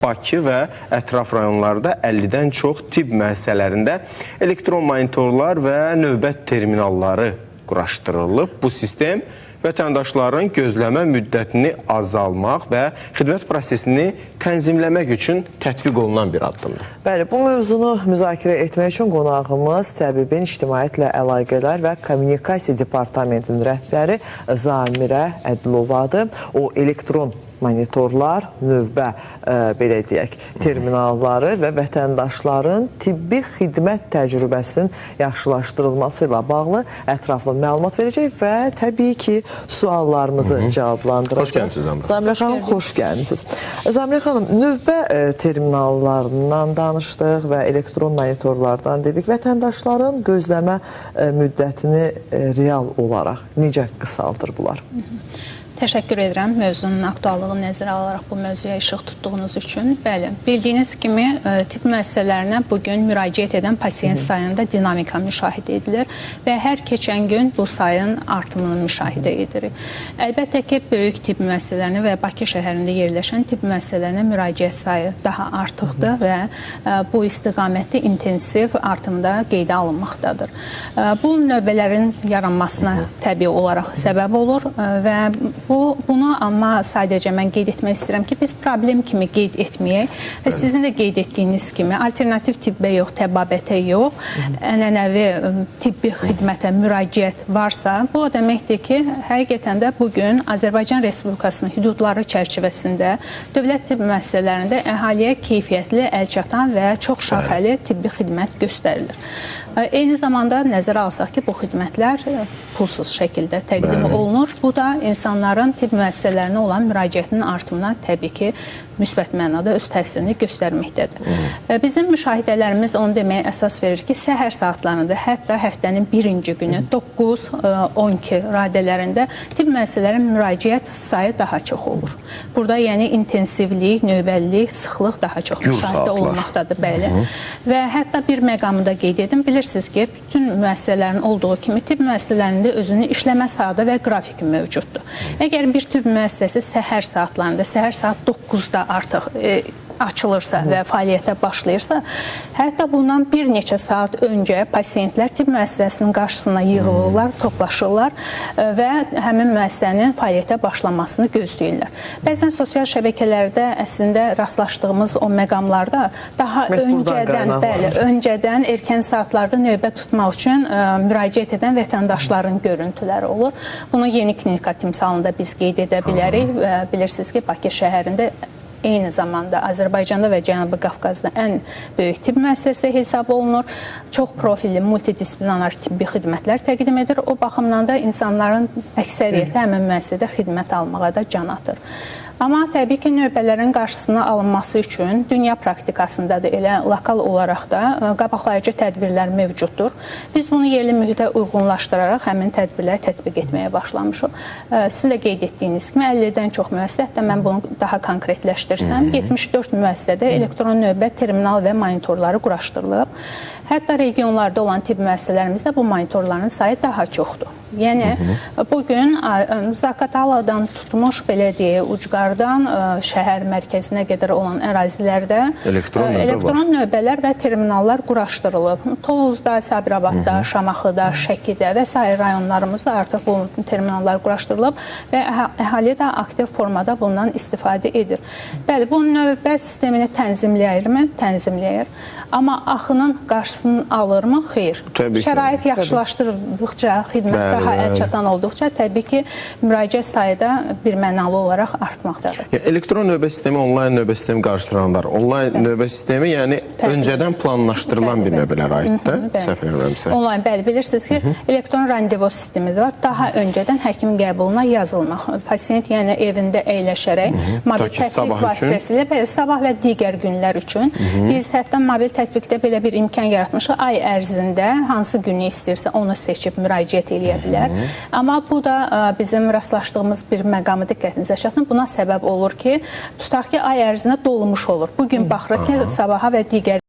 Bakı və ətraf rayonlarda 50-dən çox tibb müəssisələrində elektron monitorlar və növbət terminalları quraşdırılıb. Bu sistem vətəndaşların gözləmə müddətini azalmaq və xidmət prosesini tənzimləmək üçün tətbiq olunan bir addımdır. Bəli, bu mövzunu müzakirə etmək üçün qonağımız təbibin ictimaiyyətlə əlaqələr və kommunikasiya departamentinin rəhbəri Zamirə Ədilovadır. O elektron monitorlar, növbə, belə deyək, terminalları və vətəndaşların tibbi xidmət təcrübəsinin yaxşılaşdırılması ilə bağlı ətraflı məlumat verəcək və təbii ki, suallarımızı cavablandıracaq. Xoş gəlmişsiniz, Zamirə xanım, xoş gəlmişsiniz. Zamirə xanım, növbə terminallarından danışdıq və elektron monitorlardan dedik. Vətəndaşların gözləmə müddətini real olaraq necə qısaldır bunlar? Təşəkkür edirəm mövzunun aktuallığını nəzərə alaraq bu mövzuya işıq tutduğunuz üçün. Bəli, bildiyiniz kimi tibb müəssisələrinə bugün müraciət edən pasiyent sayında dinamika müşahidə edilir və hər keçən gün bu sayın artımını müşahidə edirik. Əlbəttə ki, böyük tibb müəssisələrinə və Bakı şəhərində yerləşən tibb müəssisələrinə müraciət sayı daha artıqdır və bu istiqamətdə intensiv artımda qeydə alınmaqdadır. Bu növbələrin yaranmasına təbii olaraq səbəb olur və bunu amma sadəcə mən qeyd etmək istəyirəm ki, biz problem kimi qeyd etməyək və sizin də qeyd etdiyiniz kimi alternativ tibbə yox, təbabətə yox, ənənəvi tibbi xidmətə müraciət varsa, bu o deməkdir ki, həqiqətən də bugün Azərbaycan Respublikasının hüdudları çərçivəsində dövlət tibb müəssisələrində əhaliyə keyfiyyətli, əlçatan və çox şaxəli tibbi xidmət göstərilir. Eyni zamanda nəzərə alsaq ki, bu xidmətlər pulsuz şəkildə təqdim olunur. Bu da insanların tibb müəssisələrinə olan müraciətinin artımına təbii ki, müsbət mənada öz təsirini göstərməkdədir. Bizim müşahidələrimiz onu deməyə əsas verir ki, səhər saatlarında, hətta həftənin birinci günü 9-12 radələrində tibb müəssisələrin müraciət sayı daha çox olur. Burada yəni intensivlik, növbəlilik, sıxlıq daha çox müşahidə olunmaqdadır. Bəli. Və hətta bir məqamı da qeyd edim. Bilirsiniz ki, bütün müəssisələrin olduğu kimi tibb müəssisələrində özünün işləmə saatı və qrafiki mövcuddur. Əgər bir tibb müəssisəsi səhər saatlarında, səhər saat 9-da artıq açılırsa və fəaliyyətə başlayırsa, hətta bundan bir neçə saat öncə pasiyentlər tibb müəssisəsinin qarşısına yığılırlar, toplaşırlar və həmin müəssisənin fəaliyyətə başlamasını gözləyirlər. bəzən sosial şəbəkələrdə əslində rastlaşdığımız o məqamlarda daha öncədən erkən saatlarda növbə tutmaq üçün müraciət edən vətəndaşların görüntüləri olur. Bunu Yeni Klinika timsalında biz qeyd edə bilərik. Bilirsiniz ki, Bakı şəhərində eyni zamanda Azərbaycanda və Cənubi Qafqazda ən böyük tibb müəssisəsi hesab olunur. Çox profilli, multidisiplinar tibbi xidmətlər təqdim edir. O baxımdan da insanların əksəriyyəti həmin müəssisədə xidmət almağa da can atır. Amma təbii ki, növbələrin qarşısına alınması üçün dünya praktikasında da elə lokal olaraq da qabaqlayıcı tədbirlər mövcuddur. Biz bunu yerli mühitə uyğunlaşdıraraq həmin tədbirləri tətbiq etməyə başlamışıq. Sizin də qeyd etdiyiniz kimi 50-dən çox müəssisə, hətta mən bunu daha konkretləşdirsəm, 74 müəssisədə elektron növbət terminal və monitorları quraşdırılıb. Hətta regionlarda olan tibb müəssisələrimizdə bu monitorların sayı daha çoxdur. Yəni, bugün Zaqataladan tutmuş, belə deyək, Ucqardan şəhər mərkəzinə qədər olan ərazilərdə elektron növbələr və terminallar quraşdırılıb. Tovuzda, Sabirabadda, Şamaxıda, Şəkidə və s. rayonlarımızda artıq bu terminallar quraşdırılıb və əhali də aktiv formada bundan istifadə edir. Bəli, bu növbə sistemini tənzimləyirmi? Tənzimləyir. Amma axının qarşısını alırmı? Xeyr. Şərait yaxşılaşdırıldıqca, xidmət daha əlçatan olduqca, təbii ki, müraciət sayı da bir mənalı olaraq artmaqdadır. Elektron növbə sistemi, onlayn növbə sistemi qarşıdıranlar. Onlayn növbə sistemi, yəni öncədən planlaşdırılan bir növbələr aiddir. Səhv eləmirəmsə. Onlayn, bəli, bilirsiniz ki, elektron randevu sistemi var. Daha öncədən həkim qəbuluna yazılmaq. Pasiyent, yəni evində əyləşərək, mobil tətbiq vasitəsilə, sabah və digər günlər üçün biz hətta mobil tətbiqdə belə bir imkan yaratmışıq. Ay ərzində hansı günü istəyirsə onu seçib müraciət edə bilər. Amma bu da bizim rastlaşdığımız bir məqamı diqqətinizə çatdırım. Buna səbəb olur ki, tutaq ki, ay ərzində dolmuş olur. Bugün baxırıq ki, sabaha və digər